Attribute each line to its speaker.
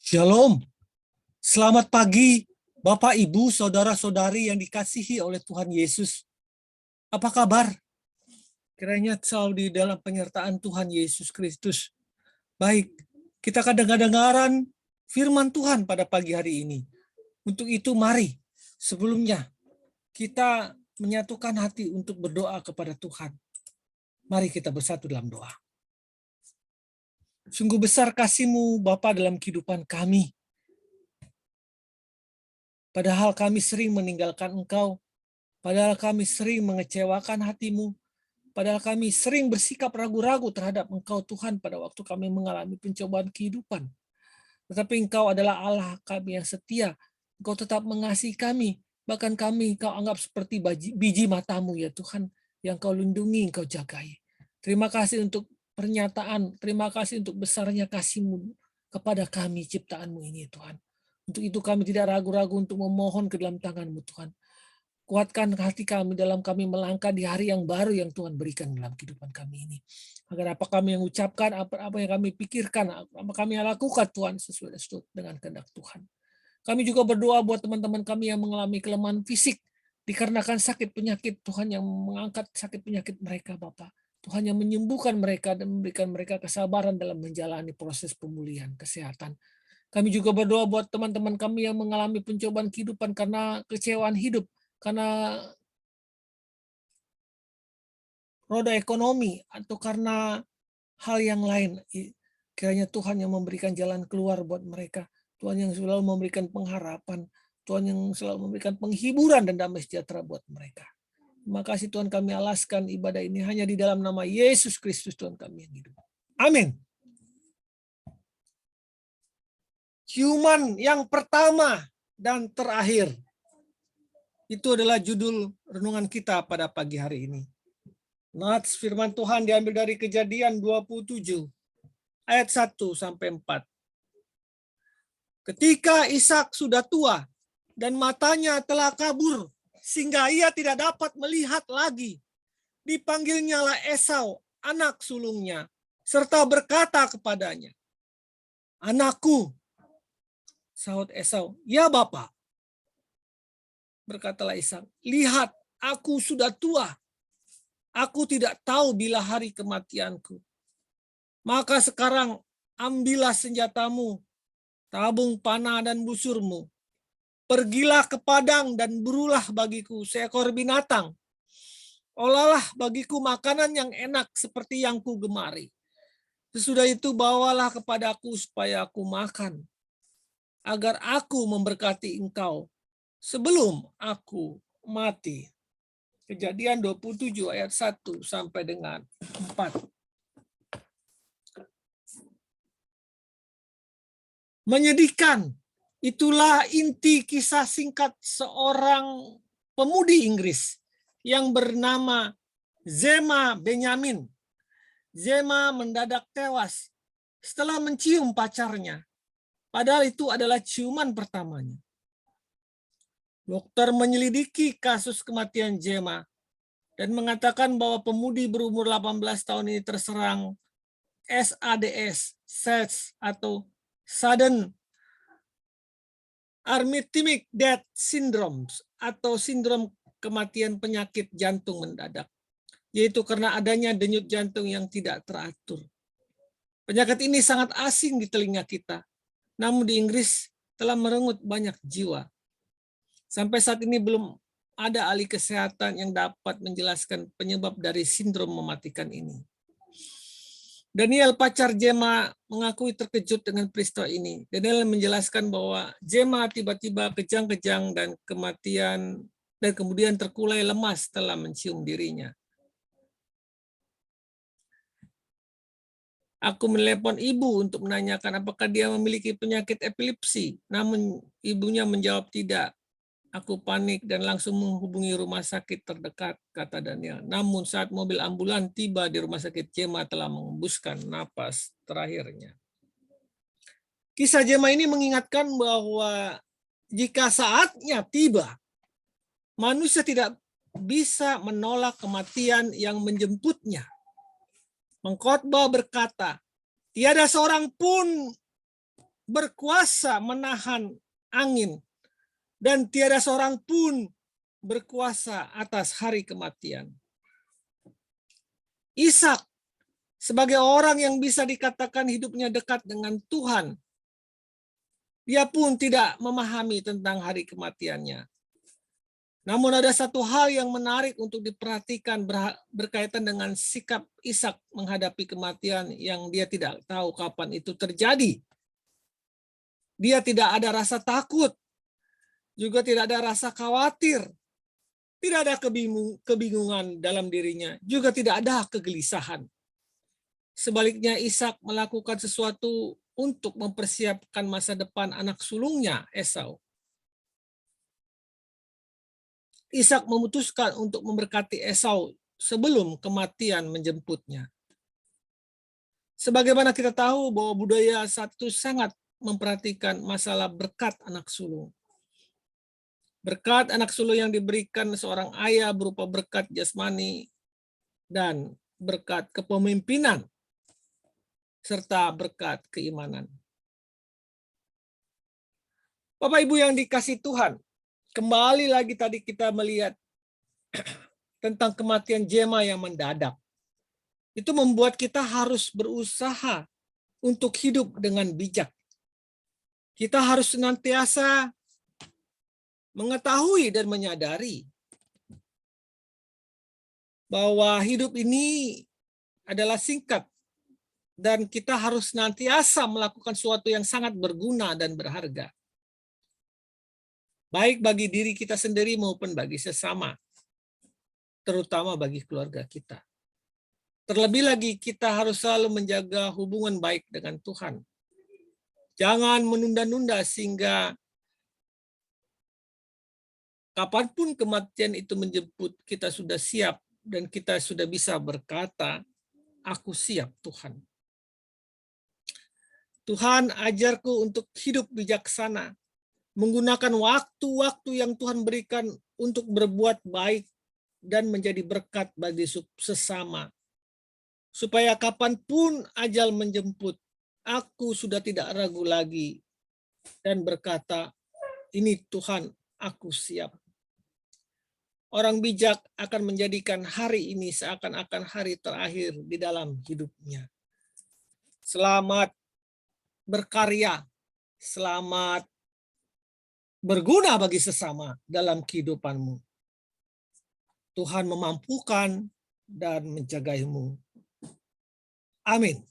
Speaker 1: Shalom, selamat pagi Bapak, Ibu, Saudara-saudari yang dikasihi oleh Tuhan Yesus. Apa kabar? Kiranya selalu di dalam penyertaan Tuhan Yesus Kristus. Baik, kita kadang-kadang firman Tuhan pada pagi hari ini. Untuk itu mari, sebelumnya kita menyatukan hati untuk berdoa kepada Tuhan. Mari kita bersatu dalam doa. Sungguh besar kasih-Mu Bapa dalam kehidupan kami. Padahal kami sering meninggalkan Engkau, padahal kami sering mengecewakan hati-Mu, padahal kami sering bersikap ragu-ragu terhadap Engkau Tuhan pada waktu kami mengalami pencobaan kehidupan. Tetapi Engkau adalah Allah kami yang setia, Engkau tetap mengasihi kami, bahkan kami Engkau anggap seperti biji mata-Mu ya Tuhan, yang Kau lindungi, Engkau jagai. Terima kasih untuk pernyataan, terima kasih untuk besarnya kasih-Mu kepada kami ciptaan-Mu ini Tuhan. Untuk itu kami tidak ragu-ragu untuk memohon ke dalam tangan-Mu Tuhan. Kuatkan hati kami dalam kami melangkah di hari yang baru yang Tuhan berikan dalam kehidupan kami ini. Agar apa kami yang ucapkan, apa yang kami pikirkan, apa kami yang lakukan Tuhan sesuai dengan kehendak Tuhan. Kami juga berdoa buat teman-teman kami yang mengalami kelemahan fisik dikarenakan sakit penyakit, Tuhan yang mengangkat sakit penyakit mereka Bapa. Tuhan yang menyembuhkan mereka dan memberikan mereka kesabaran dalam menjalani proses pemulihan kesehatan. Kami juga berdoa buat teman-teman kami yang mengalami pencobaan kehidupan karena kecewaan hidup, karena roda ekonomi, atau karena hal yang lain. Kiranya Tuhan yang memberikan jalan keluar buat mereka. Tuhan yang selalu memberikan pengharapan. Tuhan yang selalu memberikan penghiburan dan damai sejahtera buat mereka. Terima kasih Tuhan, kami alaskan ibadah ini hanya di dalam nama Yesus Kristus Tuhan kami yang hidup. Amin. Ciuman yang pertama dan terakhir. Itu adalah judul renungan kita pada pagi hari ini. Nats firman Tuhan diambil dari Kejadian 27 ayat 1 sampai 4. Ketika Ishak sudah tua dan matanya telah kabur sehingga ia tidak dapat melihat lagi, dipanggilnyalah Esau, anak sulungnya, serta berkata kepadanya, "Anakku." Sahut Esau, "Ya Bapa." Berkatalah Ishak, "Lihat, aku sudah tua. Aku tidak tahu bila hari kematianku. Maka sekarang ambillah senjatamu, tabung panah dan busurmu. Pergilah ke padang dan burulah bagiku seekor binatang. Olahlah bagiku makanan yang enak seperti yang ku gemari. Sesudah itu bawalah kepadaku supaya aku makan, agar aku memberkati engkau sebelum aku mati." Kejadian 27 ayat 1 sampai dengan 4. Menyedihkan, itulah inti kisah singkat seorang pemudi Inggris yang bernama Zema Benjamin. Zema mendadak tewas setelah mencium pacarnya, padahal itu adalah ciuman pertamanya. Dokter menyelidiki kasus kematian Zema dan mengatakan bahwa pemudi berumur 18 tahun ini terserang SADS atau Sudden Arrhythmic Death Syndrome atau sindrom kematian penyakit jantung mendadak, yaitu karena adanya denyut jantung yang tidak teratur. Penyakit ini sangat asing di telinga kita, namun di Inggris telah merenggut banyak jiwa. Sampai saat ini belum ada ahli kesehatan yang dapat menjelaskan penyebab dari sindrom mematikan ini. Daniel, pacar Zema, mengakui terkejut dengan peristiwa ini. Daniel menjelaskan bahwa Zema tiba-tiba kejang-kejang dan kemudian terkulai lemas setelah mencium dirinya. Aku menelepon ibu untuk menanyakan apakah dia memiliki penyakit epilepsi, namun ibunya menjawab tidak. Aku panik dan langsung menghubungi rumah sakit terdekat, kata Daniel. Namun saat mobil ambulan tiba di rumah sakit, Zema telah mengembuskan napas terakhirnya. Kisah Zema ini mengingatkan bahwa jika saatnya tiba, manusia tidak bisa menolak kematian yang menjemputnya. Pengkhotbah berkata, tiada seorang pun berkuasa menahan angin, dan tiada seorang pun berkuasa atas hari kematian. Ishak sebagai orang yang bisa dikatakan hidupnya dekat dengan Tuhan, dia pun tidak memahami tentang hari kematiannya. Namun ada satu hal yang menarik untuk diperhatikan berkaitan dengan sikap Ishak menghadapi kematian yang dia tidak tahu kapan itu terjadi. Dia tidak ada rasa takut, juga tidak ada rasa khawatir, tidak ada kebingungan dalam dirinya, juga tidak ada kegelisahan. Sebaliknya Ishak melakukan sesuatu untuk mempersiapkan masa depan anak sulungnya Esau. Ishak memutuskan untuk memberkati Esau sebelum kematian menjemputnya. Sebagaimana kita tahu bahwa budaya saat itu sangat memperhatikan masalah berkat anak sulung. Berkat anak sulung yang diberikan seorang ayah berupa berkat jasmani dan berkat kepemimpinan serta berkat keimanan. Bapak Ibu yang dikasihi Tuhan, kembali lagi tadi kita melihat tentang kematian Jema yang mendadak. Itu membuat kita harus berusaha untuk hidup dengan bijak. Kita harus senantiasa mengetahui dan menyadari bahwa hidup ini adalah singkat dan kita harus senantiasa melakukan sesuatu yang sangat berguna dan berharga. Baik bagi diri kita sendiri maupun bagi sesama, terutama bagi keluarga kita. Terlebih lagi kita harus selalu menjaga hubungan baik dengan Tuhan. Jangan menunda-nunda sehingga kapanpun kematian itu menjemput, kita sudah siap dan kita sudah bisa berkata, aku siap Tuhan. Tuhan ajarku untuk hidup bijaksana, menggunakan waktu-waktu yang Tuhan berikan untuk berbuat baik dan menjadi berkat bagi sesama. Supaya kapanpun ajal menjemput, aku sudah tidak ragu lagi dan berkata, ini Tuhan, aku siap. Orang bijak akan menjadikan hari ini seakan-akan hari terakhir di dalam hidupnya. Selamat berkarya, selamat berguna bagi sesama dalam kehidupanmu. Tuhan memampukan dan menjagaimu. Amin.